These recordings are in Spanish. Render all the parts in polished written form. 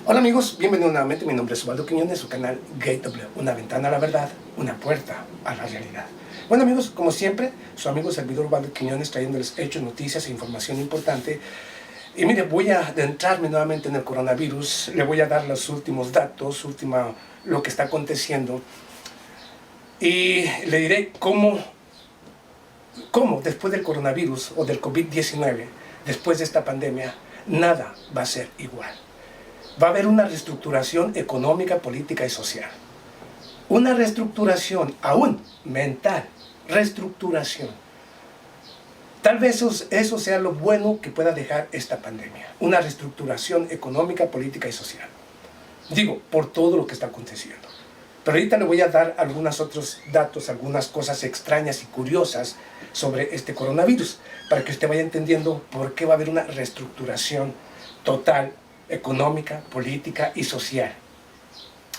Hola amigos, bienvenidos nuevamente. Mi nombre es Ubaldo Quiñones, su canal Gateway, una ventana a la verdad, una puerta a la realidad. Bueno amigos, como siempre, su amigo servidor Ubaldo Quiñones trayéndoles hechos, noticias e información importante. Y mire, voy a adentrarme nuevamente en el coronavirus, le voy a dar los últimos datos, lo que está aconteciendo. Y le diré cómo después del coronavirus o del COVID-19, después de esta pandemia, nada va a ser igual. Va a haber una reestructuración económica, política y social. Una reestructuración aún mental, reestructuración. Tal vez eso sea lo bueno que pueda dejar esta pandemia. Una reestructuración económica, política y social. Digo, por todo lo que está aconteciendo. Pero ahorita le voy a dar algunos otros datos, algunas cosas extrañas y curiosas sobre este coronavirus, para que usted vaya entendiendo por qué va a haber una reestructuración total, económica, política y social.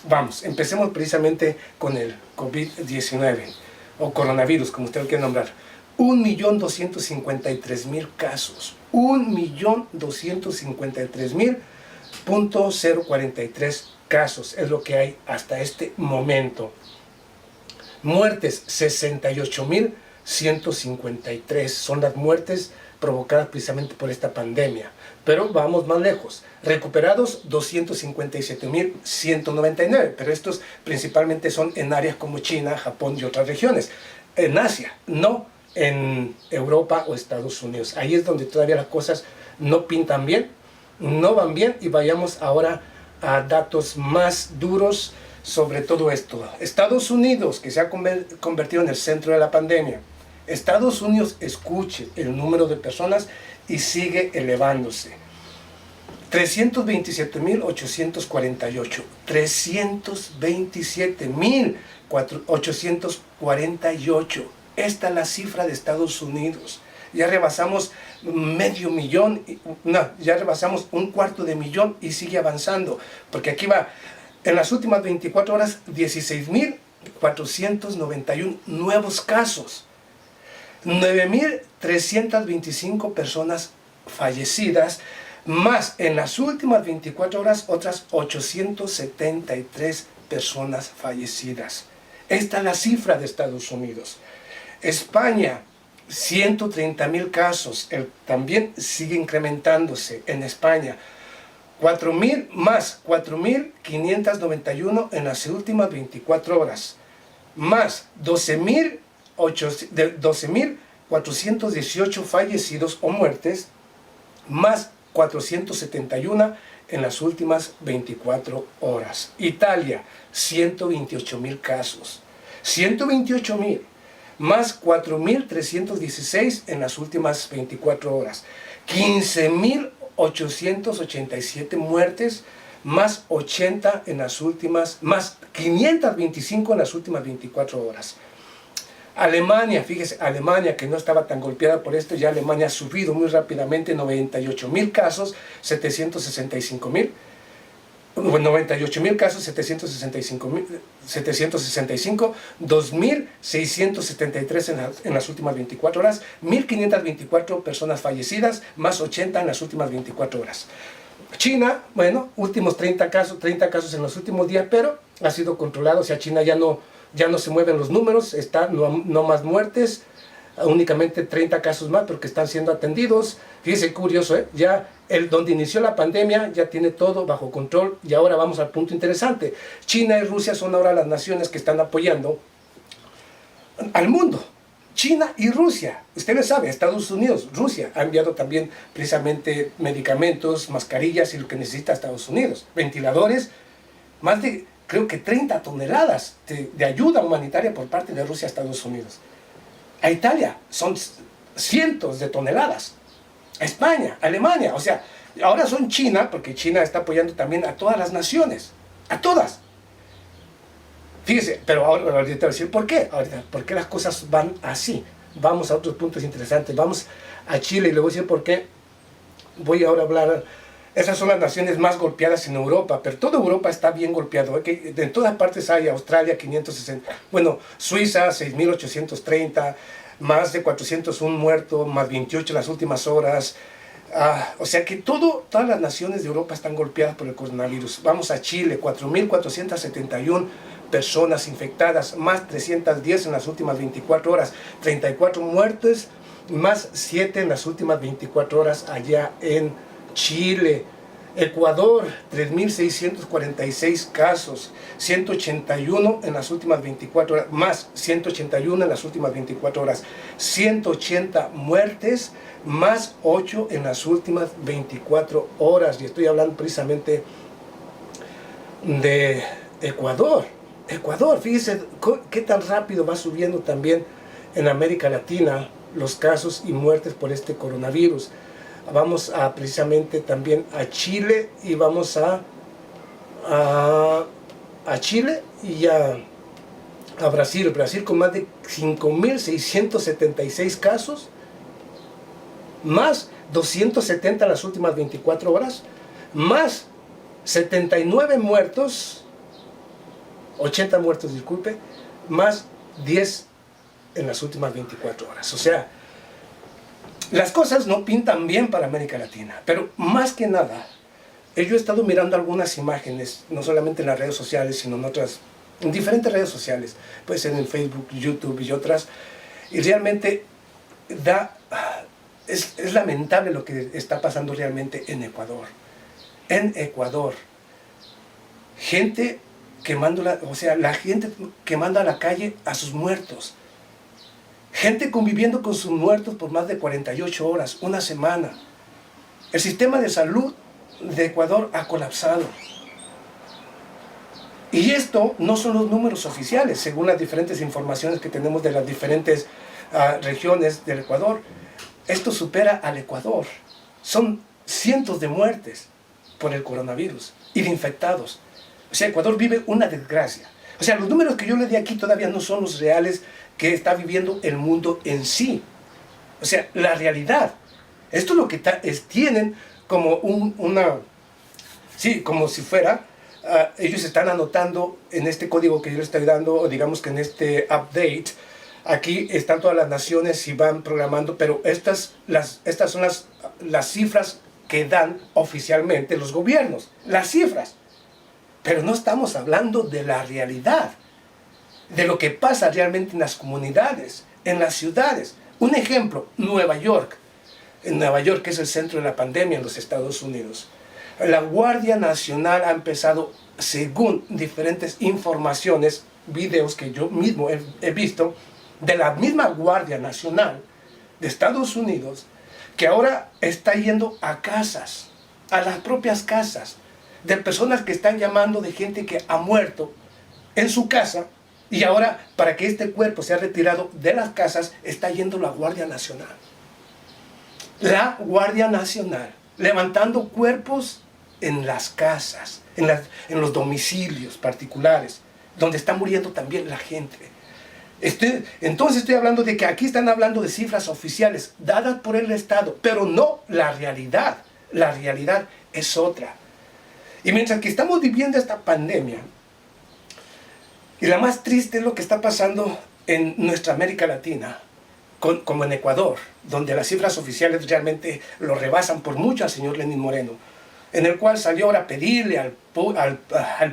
Vamos, empecemos precisamente con el COVID-19 o coronavirus, como usted lo quiere nombrar. 1.253.000 casos, 1.253.000.043 casos es lo que hay hasta este momento. Muertes, 68.153 son las muertes provocadas precisamente por esta pandemia. Pero vamos más lejos. Recuperados, 257.199, pero estos principalmente son en áreas como China, Japón y otras regiones. En Asia, no en Europa o Estados Unidos. Ahí es donde todavía las cosas no pintan bien, no van bien, y vayamos ahora a datos más duros sobre todo esto. Estados Unidos, que se ha convertido en el centro de la pandemia. Estados Unidos, escuche el número de personas y sigue elevándose. 327.848. 327.848. Esta es la cifra de Estados Unidos. Ya rebasamos medio millón, no, ya rebasamos 1/4 de millón y sigue avanzando. Porque aquí va, en las últimas 24 horas, 16.491 nuevos casos. 9.325 personas fallecidas, más en las últimas 24 horas otras 873 personas fallecidas. Esta es la cifra de Estados Unidos. España, 130.000 casos, también sigue incrementándose en España. 4.591 en las últimas 24 horas, más 12.418 fallecidos o muertes, más 471 en las últimas 24 horas. Italia, 128.000 casos, 128.000, más 4.316 en las últimas 24 horas, 15.887 muertes, más 80 en las últimas, más 525 en las últimas 24 horas. Alemania, fíjese, Alemania, que no estaba tan golpeada por esto, ya Alemania ha subido muy rápidamente, 98.000 casos, 765.000, 98.000 casos, 765, 2.673 en las últimas 24 horas, 1.524 personas fallecidas, más 80 en las últimas 24 horas. China, bueno, últimos 30 casos en los últimos días, pero ha sido controlado. O sea, China ya no se mueven los números, no más muertes, únicamente 30 casos más, pero que están siendo atendidos. Fíjese, curioso, ya donde inició la pandemia ya tiene todo bajo control. Y ahora vamos al punto interesante. China y Rusia son ahora las naciones que están apoyando al mundo. China y Rusia, usted lo sabe, Estados Unidos, Rusia ha enviado también precisamente medicamentos, mascarillas y lo que necesita Estados Unidos, ventiladores, más de, creo que 30 toneladas de ayuda humanitaria por parte de Rusia a Estados Unidos. A Italia son cientos de toneladas. A España, Alemania, o sea, ahora son China, porque China está apoyando también a todas las naciones, a todas. Fíjese, pero ahora voy a decir por qué. ¿Por qué las cosas van así? Vamos a otros puntos interesantes. Vamos a Chile y le voy a decir por qué. Voy ahora a hablar. Esas son las naciones más golpeadas en Europa, pero toda Europa está bien golpeado. En todas partes hay. Australia, 560. Bueno, Suiza, 6.830. Más de 401 muertos, más 28 en las últimas horas. O sea que todas las naciones de Europa están golpeadas por el coronavirus. Vamos a Chile, 4.471 personas infectadas, más 310 en las últimas 24 horas, 34 muertes, más 7 en las últimas 24 horas allá en Chile. Ecuador, 3.646 casos, 181 en las últimas 24 horas, más 181 en las últimas 24 horas, 180 muertes, más 8 en las últimas 24 horas. Y estoy hablando precisamente de Ecuador. Ecuador, fíjese qué tan rápido va subiendo también en América Latina los casos y muertes por este coronavirus. Vamos a precisamente también a Chile y vamos a Chile y a Brasil. Brasil con más de 5.676 casos, más 270 en las últimas 24 horas, más 79 muertos, 80 muertos, disculpe, más 10 en las últimas 24 horas. O sea, las cosas no pintan bien para América Latina, pero más que nada, yo he estado mirando algunas imágenes, no solamente en las redes sociales, sino en diferentes redes sociales, puede ser en Facebook, YouTube y otras, y realmente es lamentable lo que está pasando realmente en Ecuador. En Ecuador, gente quemando, la gente quemando a la calle a sus muertos. Gente conviviendo con sus muertos por más de 48 horas, una semana. El sistema de salud de Ecuador ha colapsado. Y esto no son los números oficiales, según las diferentes informaciones que tenemos de las diferentes regiones del Ecuador. Esto supera al Ecuador. Son cientos de muertes por el coronavirus y de infectados. O sea, Ecuador vive una desgracia. O sea, los números que yo le di aquí todavía no son los reales que está viviendo el mundo en sí. O sea, la realidad. Esto es lo que tienen como como si fuera, ellos están anotando en este código que yo les estoy dando, o digamos que en este update, aquí están todas las naciones y van programando, pero estas son las cifras que dan oficialmente los gobiernos, las cifras. Pero no estamos hablando de la realidad, de lo que pasa realmente en las comunidades, en las ciudades. Un ejemplo, Nueva York. En Nueva York, que es el centro de la pandemia en los Estados Unidos. La Guardia Nacional ha empezado, según diferentes informaciones, videos que yo mismo he visto, de la misma Guardia Nacional de Estados Unidos, que ahora está yendo a casas, a las propias casas, de personas que están llamando de gente que ha muerto en su casa, y ahora para que este cuerpo sea retirado de las casas está yendo la Guardia Nacional. La Guardia Nacional levantando cuerpos en las casas, en los domicilios particulares, donde está muriendo también la gente. Entonces estoy hablando de que aquí están hablando de cifras oficiales dadas por el Estado, pero no la realidad. La realidad es otra. Y mientras que estamos viviendo esta pandemia, y la más triste es lo que está pasando en nuestra América Latina, como en Ecuador, donde las cifras oficiales realmente lo rebasan por mucho al señor Lenín Moreno, en el cual salió ahora a pedirle al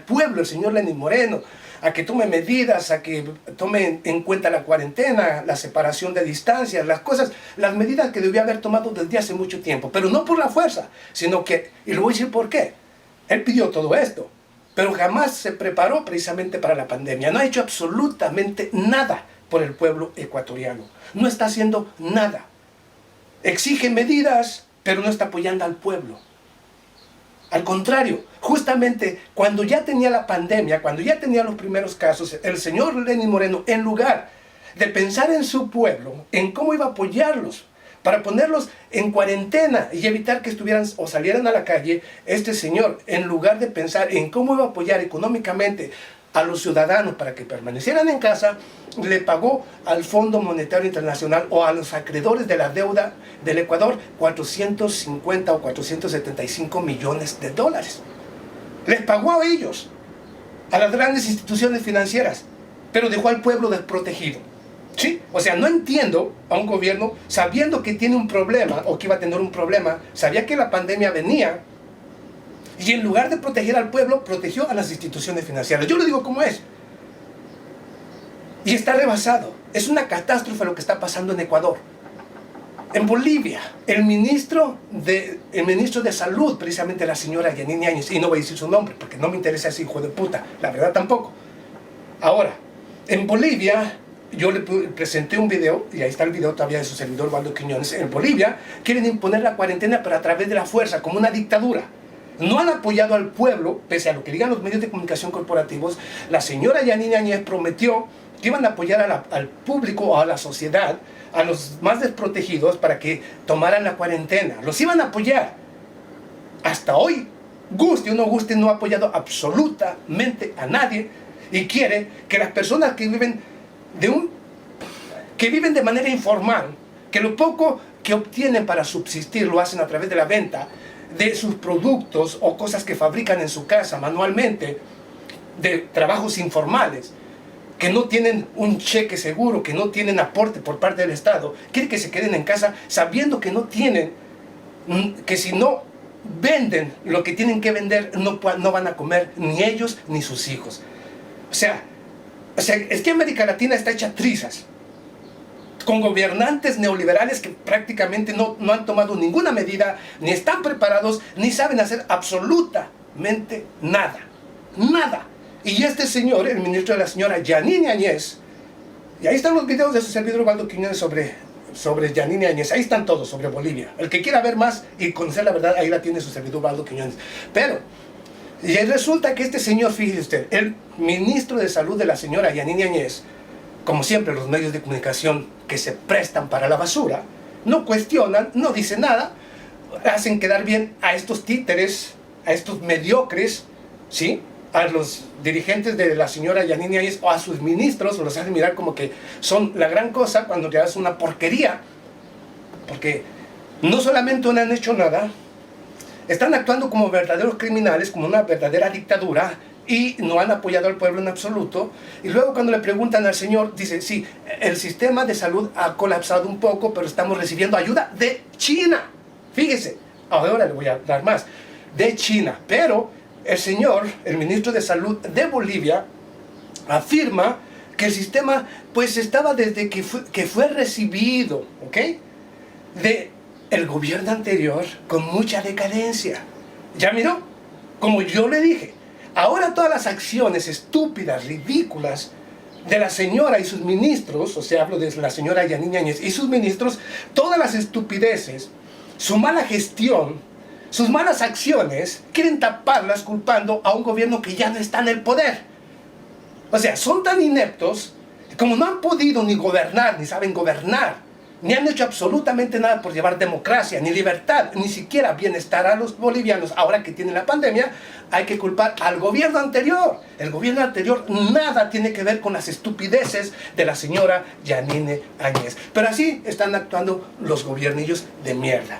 pueblo, el señor Lenín Moreno, a que tome medidas, a que tome en cuenta la cuarentena, la separación de distancias, las medidas que debió haber tomado desde hace mucho tiempo, pero no por la fuerza, sino que, y le voy a decir por qué, él pidió todo esto, pero jamás se preparó precisamente para la pandemia, no ha hecho absolutamente nada por el pueblo ecuatoriano, no está haciendo nada, exige medidas, pero no está apoyando al pueblo. Al contrario, justamente cuando ya tenía la pandemia, cuando ya tenía los primeros casos, el señor Lenín Moreno, en lugar de pensar en su pueblo, en cómo iba a apoyarlos, para ponerlos en cuarentena y evitar que estuvieran o salieran a la calle, este señor, en lugar de pensar en cómo iba a apoyar económicamente a los ciudadanos para que permanecieran en casa, le pagó al Fondo Monetario Internacional o a los acreedores de la deuda del Ecuador 450 o 475 millones de dólares. Les pagó a ellos, a las grandes instituciones financieras, pero dejó al pueblo desprotegido. Sí, o sea, no entiendo a un gobierno sabiendo que tiene un problema o que iba a tener un problema, sabía que la pandemia venía y en lugar de proteger al pueblo, protegió a las instituciones financieras. Yo lo digo como es. Y está rebasado. Es una catástrofe lo que está pasando en Ecuador. En Bolivia, el ministro de Salud, precisamente la señora Yanine Áñez, y no voy a decir su nombre porque no me interesa ese hijo de puta, la verdad tampoco. Ahora, en Bolivia, yo le presenté un video, y ahí está el video todavía de su servidor Waldo Quiñones. En Bolivia quieren imponer la cuarentena, pero a través de la fuerza, como una dictadura. No han apoyado al pueblo, pese a lo que digan los medios de comunicación corporativos. La señora Yanine Áñez prometió que iban a apoyar al público o a la sociedad, a los más desprotegidos, para que tomaran la cuarentena. Los iban a apoyar. Hasta hoy, guste o no guste, no ha apoyado absolutamente a nadie y quiere que las personas que viven de manera informal, que lo poco que obtienen para subsistir lo hacen a través de la venta de sus productos o cosas que fabrican en su casa manualmente, de trabajos informales, que no tienen un cheque seguro, que no tienen aporte por parte del Estado, quiere que se queden en casa sabiendo que no tienen, que si no venden lo que tienen que vender, no van a comer ni ellos ni sus hijos. O sea, es que América Latina está hecha trizas, con gobernantes neoliberales que prácticamente no han tomado ninguna medida, ni están preparados, ni saben hacer absolutamente nada. Nada. Y este señor, el ministro de la señora Yanine Áñez, y ahí están los videos de su servidor Waldo Quiñones sobre Yanine Áñez, ahí están todos sobre Bolivia. El que quiera ver más y conocer la verdad, ahí la tiene su servidor Waldo Quiñones. Pero, y resulta que este señor, fíjese usted, el ministro de salud de la señora Yanine Áñez, como siempre los medios de comunicación que se prestan para la basura, no cuestionan, no dicen nada, hacen quedar bien a estos títeres, a estos mediocres, ¿sí?, a los dirigentes de la señora Yanine Áñez o a sus ministros, los hacen mirar como que son la gran cosa cuando ya es una porquería, porque no solamente no han hecho nada, están actuando como verdaderos criminales, como una verdadera dictadura, y no han apoyado al pueblo en absoluto. Y luego cuando le preguntan al señor, dice, sí, el sistema de salud ha colapsado un poco, pero estamos recibiendo ayuda de China. Fíjese, ahora le voy a dar más, de China, pero el señor, el ministro de Salud de Bolivia, afirma que el sistema pues estaba desde que fue recibido, ¿ok?, de el gobierno anterior con mucha decadencia. ¿Ya miró? Como yo le dije, ahora todas las acciones estúpidas, ridículas de la señora y sus ministros, o sea, hablo de la señora Yanine Áñez y sus ministros, todas las estupideces, su mala gestión, sus malas acciones, quieren taparlas culpando a un gobierno que ya no está en el poder. O sea, son tan ineptos, como no han podido ni gobernar, ni saben gobernar, ni han hecho absolutamente nada por llevar democracia, ni libertad, ni siquiera bienestar a los bolivianos. Ahora que tienen la pandemia, hay que culpar al gobierno anterior. El gobierno anterior nada tiene que ver con las estupideces de la señora Yanine Áñez. Pero así están actuando los gobiernillos de mierda.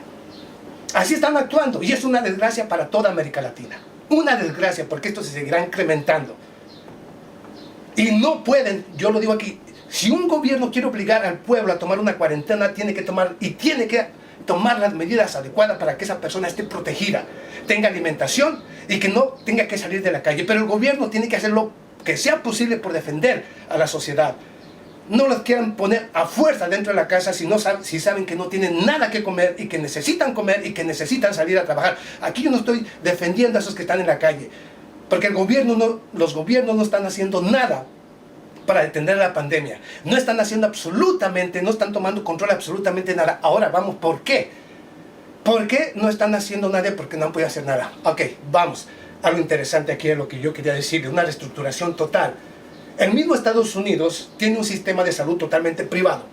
Así están actuando, y es una desgracia para toda América Latina. Una desgracia, porque esto se seguirá incrementando. Y no pueden, yo lo digo aquí, si un gobierno quiere obligar al pueblo a tomar una cuarentena, tiene que tomar las medidas adecuadas para que esa persona esté protegida, tenga alimentación y que no tenga que salir de la calle. Pero el gobierno tiene que hacer lo que sea posible por defender a la sociedad. No los quieran poner a fuerza dentro de la casa si saben que no tienen nada que comer y que necesitan comer y que necesitan salir a trabajar. Aquí yo no estoy defendiendo a esos que están en la calle, porque los gobiernos no están haciendo nada para detener la pandemia. No están haciendo absolutamente, no están tomando control absolutamente nada. Ahora vamos, ¿por qué? ¿Por qué no están haciendo nada? Porque no han podido hacer nada. Ok, vamos a lo interesante aquí, a lo que yo quería decir, de una reestructuración total. El mismo Estados Unidos tiene un sistema de salud totalmente privado.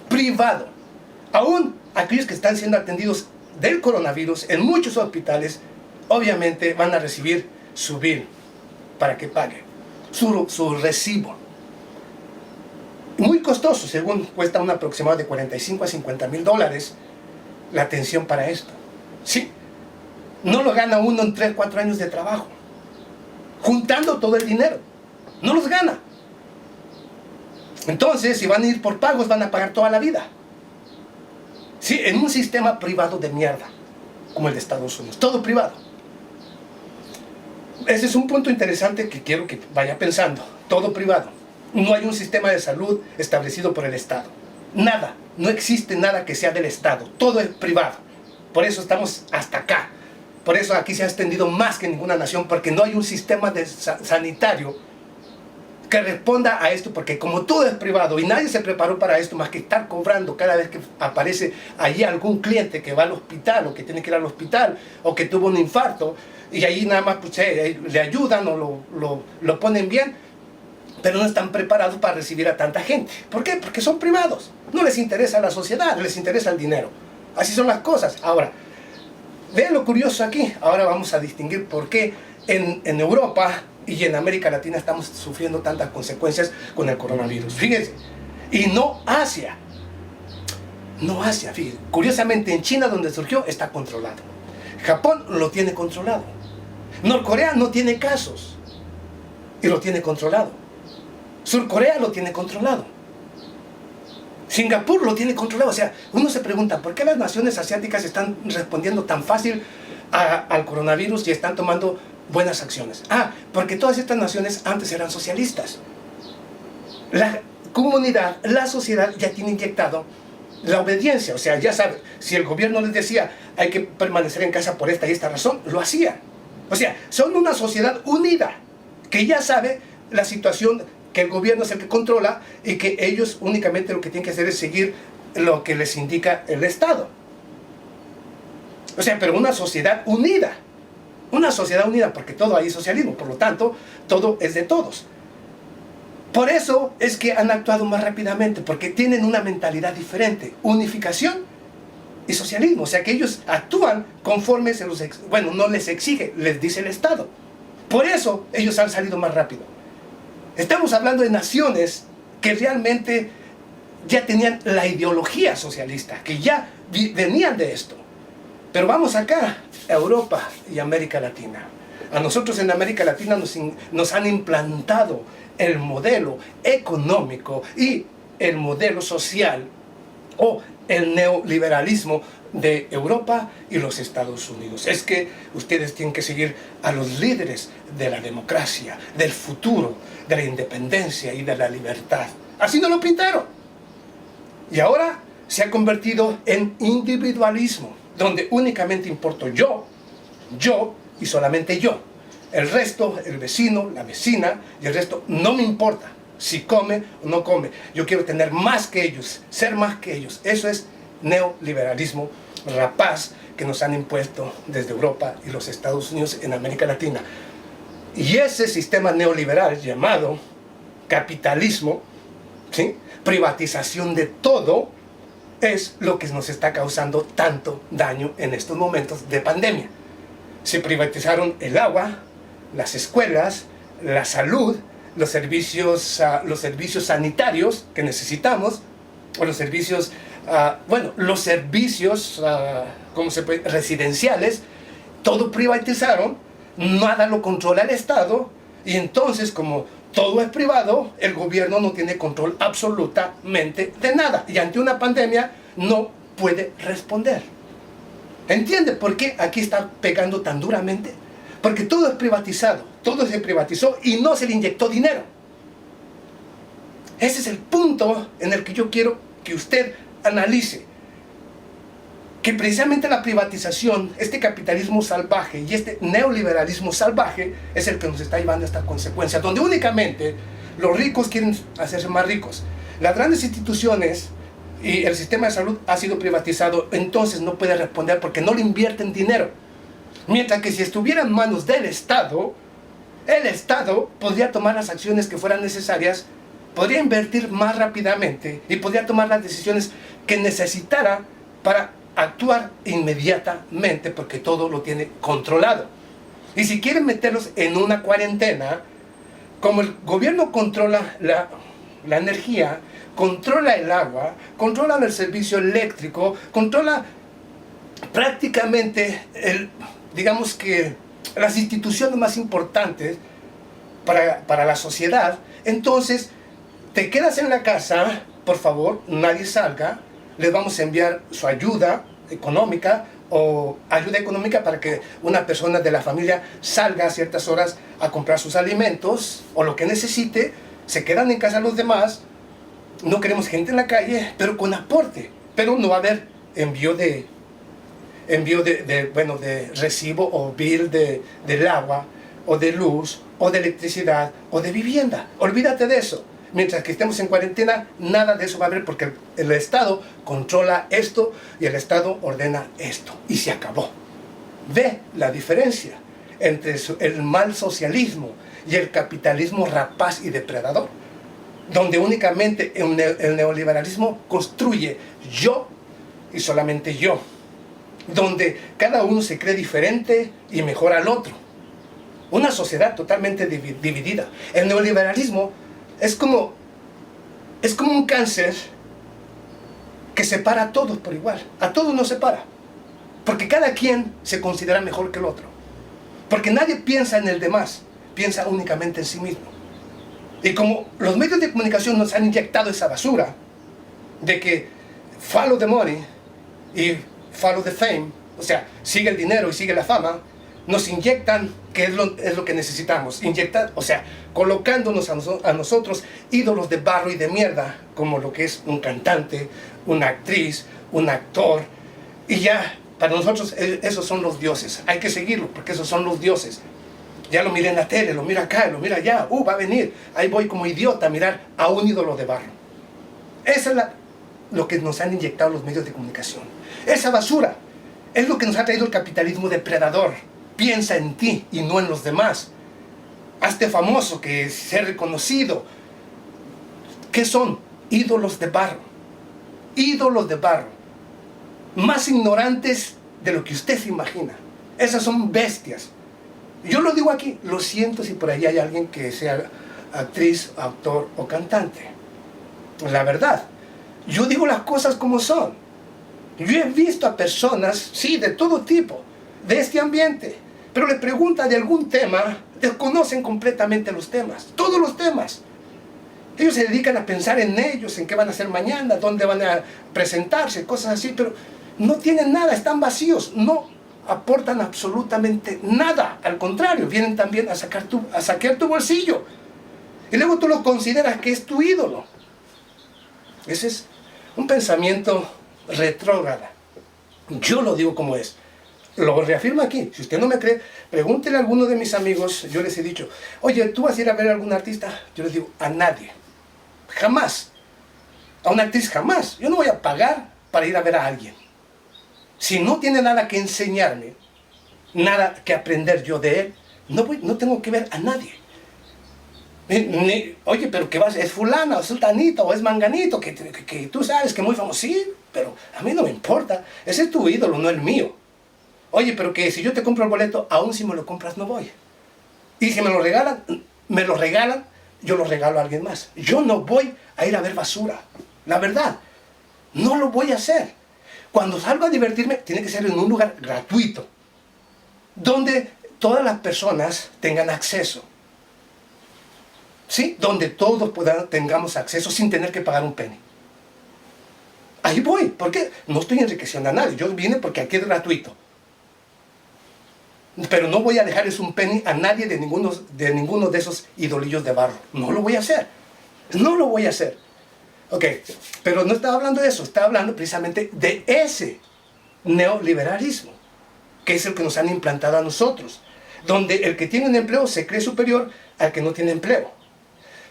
Privado. Aún aquellos que están siendo atendidos del coronavirus en muchos hospitales, obviamente van a recibir su bill para que pague, su recibo. Muy costoso, según cuesta un aproximado de 45 a 50 mil dólares la atención para esto. Sí, no lo gana uno en 3, 4 años de trabajo, juntando todo el dinero. No los gana. Entonces, si van a ir por pagos, van a pagar toda la vida. Sí, en un sistema privado de mierda, como el de Estados Unidos. Todo privado. Ese es un punto interesante que quiero que vaya pensando. Todo privado. No hay un sistema de salud establecido por el Estado. Nada. No existe nada que sea del Estado. Todo es privado. Por eso estamos hasta acá. Por eso aquí se ha extendido más que ninguna nación, porque no hay un sistema sanitario que responda a esto, porque como todo es privado y nadie se preparó para esto más que estar cobrando cada vez que aparece allí algún cliente que va al hospital o que tiene que ir al hospital o que tuvo un infarto, y ahí nada más pues, le ayudan o lo ponen bien, pero no están preparados para recibir a tanta gente. ¿Por qué? Porque son privados. No les interesa la sociedad, les interesa el dinero. Así son las cosas. Ahora, vean lo curioso aquí. Ahora vamos a distinguir por qué en Europa y en América Latina estamos sufriendo tantas consecuencias con el coronavirus. Fíjense. Y no Asia. No Asia, fíjense. Curiosamente en China, donde surgió, está controlado. Japón lo tiene controlado. Norcorea no tiene casos y lo tiene controlado. Surcorea lo tiene controlado. Singapur lo tiene controlado. O sea, uno se pregunta, ¿por qué las naciones asiáticas están respondiendo tan fácil al coronavirus y están tomando buenas acciones? Porque todas estas naciones antes eran socialistas. La comunidad, la sociedad ya tiene inyectado la obediencia. O sea, ya sabe, si el gobierno les decía hay que permanecer en casa por esta y esta razón, lo hacían. O sea, son una sociedad unida que ya sabe la situación, que el gobierno es el que controla y que ellos únicamente lo que tienen que hacer es seguir lo que les indica el Estado. O sea, pero una sociedad unida. Una sociedad unida, porque todo ahí es socialismo, por lo tanto, todo es de todos. Por eso es que han actuado más rápidamente, porque tienen una mentalidad diferente. Unificación y socialismo. O sea que ellos actúan conforme se los... Bueno, no les exige, les dice el Estado. Por eso ellos han salido más rápido. Estamos hablando de naciones que realmente ya tenían la ideología socialista, que ya venían de esto. Pero vamos acá, a Europa y América Latina. A nosotros en América Latina nos han implantado el modelo económico y el modelo social o el neoliberalismo de Europa y los Estados Unidos. Es que ustedes tienen que seguir a los líderes de la democracia, del futuro, de la independencia y de la libertad. Así nos lo pintaron. Y ahora se ha convertido en individualismo, donde únicamente importo yo y solamente yo. El resto, el vecino, la vecina y el resto no me importa si come o no come. Yo quiero tener más que ellos, ser más que ellos. Eso es neoliberalismo rapaz que nos han impuesto desde Europa y los Estados Unidos en América Latina. Y ese sistema neoliberal llamado capitalismo, ¿sí?, privatización de todo, es lo que nos está causando tanto daño en estos momentos de pandemia. Se privatizaron el agua, las escuelas, la salud, los servicios sanitarios que necesitamos, o los servicios, residenciales, todo privatizaron, nada lo controla el Estado, y entonces como todo es privado, el gobierno no tiene control absolutamente de nada, y ante una pandemia no puede responder. ¿Entiende por qué aquí está pegando tan duramente? Porque todo es privatizado, todo se privatizó y no se le inyectó dinero. Ese es el punto en el que yo quiero que usted analice. Que precisamente la privatización, este capitalismo salvaje y este neoliberalismo salvaje es el que nos está llevando a esta consecuencia, donde únicamente los ricos quieren hacerse más ricos. Las grandes instituciones y el sistema de salud ha sido privatizado, entonces no puede responder porque no le invierten dinero. Mientras que si estuviera en manos del Estado, el Estado podría tomar las acciones que fueran necesarias, podría invertir más rápidamente y podría tomar las decisiones que necesitara para actuar inmediatamente, porque todo lo tiene controlado. Y si quieren meterlos en una cuarentena, como el gobierno controla la energía, controla el agua, controla el servicio eléctrico, controla prácticamente digamos que las instituciones más importantes para la sociedad, entonces te quedas en la casa, por favor, nadie salga, les vamos a enviar su ayuda económica o ayuda económica para que una persona de la familia salga a ciertas horas a comprar sus alimentos o lo que necesite, se quedan en casa los demás, no queremos gente en la calle, pero con aporte, pero no va a haber envío de recibo o bill del agua o de luz o de electricidad o de vivienda. Olvídate de eso. Mientras que estemos en cuarentena, nada de eso va a haber porque el Estado controla esto y el Estado ordena esto. Y se acabó. Ve la diferencia entre el mal socialismo y el capitalismo rapaz y depredador, donde únicamente el neoliberalismo construye yo y solamente yo, donde cada uno se cree diferente y mejora al otro. Una sociedad totalmente dividida. El neoliberalismo es como un cáncer que separa a todos por igual. A todos nos separa. Porque cada quien se considera mejor que el otro. Porque nadie piensa en el demás, piensa únicamente en sí mismo. Y como los medios de comunicación nos han inyectado esa basura de que follow the money y follow the fame, o sea, sigue el dinero y sigue la fama, nos inyectan, que es lo que necesitamos, inyectar, o sea, colocándonos a nosotros ídolos de barro y de mierda, como lo que es un cantante, una actriz, un actor, y ya, para nosotros esos son los dioses, hay que seguirlos porque esos son los dioses. Ya lo miré en la tele, lo mira acá, lo mira allá, va a venir, ahí voy como idiota a mirar a un ídolo de barro. Esa es lo que nos han inyectado los medios de comunicación. Esa basura es lo que nos ha traído el capitalismo depredador. Piensa en ti y no en los demás. Hazte famoso, que ser reconocido. ¿Qué son? Ídolos de barro. Ídolos de barro. Más ignorantes de lo que usted se imagina. Esas son bestias. Yo lo digo aquí, lo siento si por ahí hay alguien que sea actriz, actor o cantante. La verdad, yo digo las cosas como son. Yo he visto a personas, sí, de todo tipo, de este ambiente, pero le preguntan de algún tema, desconocen completamente los temas, todos los temas. Ellos se dedican a pensar en ellos, en qué van a hacer mañana, dónde van a presentarse, cosas así, pero no tienen nada, están vacíos, no aportan absolutamente nada. Al contrario, vienen también a saquear tu bolsillo. Y luego tú lo consideras que es tu ídolo. Ese es un pensamiento retrógrada. Yo lo digo como es. Lo reafirmo aquí. Si usted no me cree, pregúntele a alguno de mis amigos. Yo les he dicho, oye, ¿tú vas a ir a ver a algún artista? Yo les digo, a nadie. Jamás. A una actriz jamás. Yo no voy a pagar para ir a ver a alguien. Si no tiene nada que enseñarme, nada que aprender yo de él, no tengo que ver a nadie. Oye, pero ¿qué vas? ¿Es fulana, o sultanita, o es manganito? Que tú sabes que es muy famoso. Sí, pero a mí no me importa. Ese es tu ídolo, no el mío. Oye, pero que si yo te compro el boleto, aún si me lo compras no voy. Y si me lo regalan, yo lo regalo a alguien más. Yo no voy a ir a ver basura. La verdad, no lo voy a hacer. Cuando salgo a divertirme, tiene que ser en un lugar gratuito, donde todas las personas tengan acceso. ¿Sí? Donde todos tengamos acceso sin tener que pagar un penny. Ahí voy, porque no estoy enriqueciendo a nadie. Yo vine porque aquí es gratuito. Pero no voy a dejarles un penny a nadie de ninguno de esos idolillos de barro. No lo voy a hacer. No lo voy a hacer. Ok, pero no estaba hablando de eso. Estaba hablando precisamente de ese neoliberalismo, que es el que nos han implantado a nosotros. Donde el que tiene un empleo se cree superior al que no tiene empleo.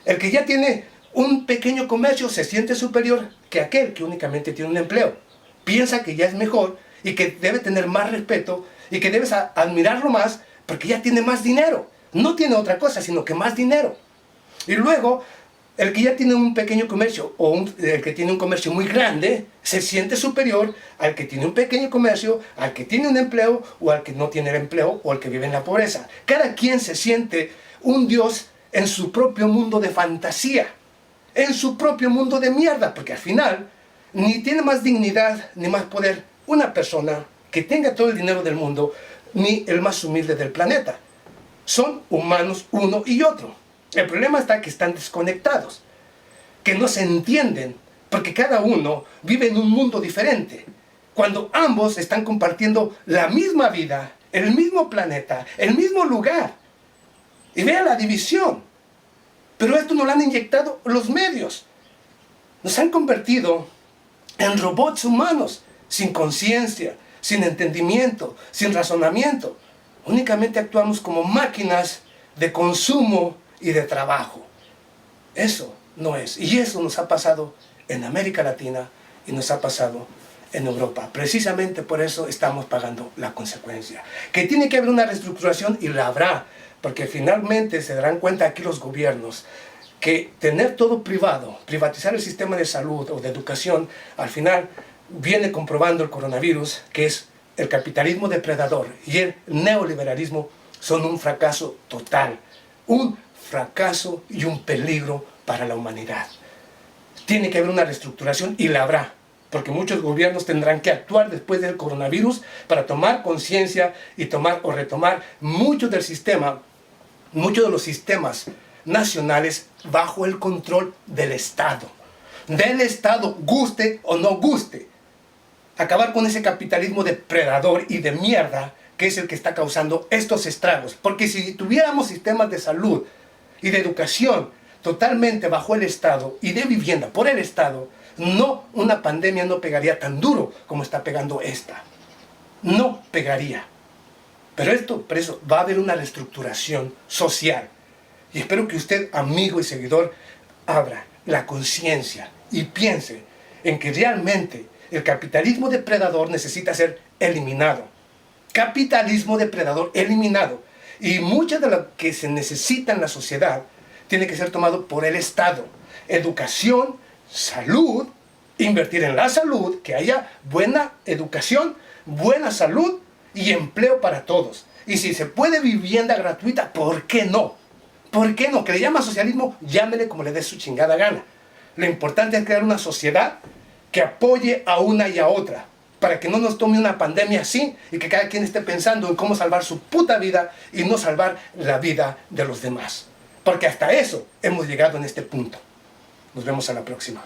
El que ya tiene un pequeño comercio se siente superior que aquel que únicamente tiene un empleo. Piensa que ya es mejor y que debe tener más respeto y que debes admirarlo más porque ya tiene más dinero. No tiene otra cosa, sino que más dinero. Y luego, el que ya tiene un pequeño comercio o el que tiene un comercio muy grande se siente superior al que tiene un pequeño comercio, al que tiene un empleo o al que no tiene el empleo o al que vive en la pobreza. Cada quien se siente un dios en su propio mundo de fantasía, en su propio mundo de mierda, porque al final ni tiene más dignidad ni más poder una persona que tenga todo el dinero del mundo, ni el más humilde del planeta. Son humanos uno y otro. El problema está que están desconectados. que no se entienden, porque cada uno vive en un mundo diferente, cuando ambos están compartiendo la misma vida, el mismo planeta, el mismo lugar. Y vea la división. Pero esto nos lo han inyectado los medios. Nos han convertido en robots humanos, sin conciencia, sin entendimiento, sin razonamiento. Únicamente actuamos como máquinas de consumo y de trabajo. Eso no es. Y eso nos ha pasado en América Latina y nos ha pasado en Europa. Precisamente por eso estamos pagando la consecuencia. Que tiene que haber una reestructuración, y la habrá, porque finalmente se darán cuenta aquí los gobiernos que tener todo privado, privatizar el sistema de salud o de educación, al final viene comprobando el coronavirus que es el capitalismo depredador y el neoliberalismo son un fracaso total, un fracaso y un peligro para la humanidad. Tiene que haber una reestructuración, y la habrá, porque muchos gobiernos tendrán que actuar después del coronavirus para tomar conciencia y tomar o retomar mucho del sistema, muchos de los sistemas nacionales bajo el control del Estado. Del Estado, guste o no guste. Acabar con ese capitalismo depredador y de mierda que es el que está causando estos estragos. Porque si tuviéramos sistemas de salud y de educación totalmente bajo el Estado y de vivienda por el Estado, no, una pandemia no pegaría tan duro como está pegando esta. No pegaría. Pero por eso va a haber una reestructuración social. Y espero que usted, amigo y seguidor, abra la conciencia y piense en que realmente el capitalismo depredador necesita ser eliminado. Capitalismo depredador eliminado. Y mucho de lo que se necesita en la sociedad tiene que ser tomado por el Estado. Educación, salud, invertir en la salud, que haya buena educación, buena salud y empleo para todos. Y si se puede vivienda gratuita, ¿por qué no? ¿Por qué no? Que le llama socialismo, llámele como le dé su chingada gana. Lo importante es crear una sociedad que apoye a una y a otra, para que no nos tome una pandemia así y que cada quien esté pensando en cómo salvar su puta vida y no salvar la vida de los demás. Porque hasta eso hemos llegado en este punto. Nos vemos a la próxima.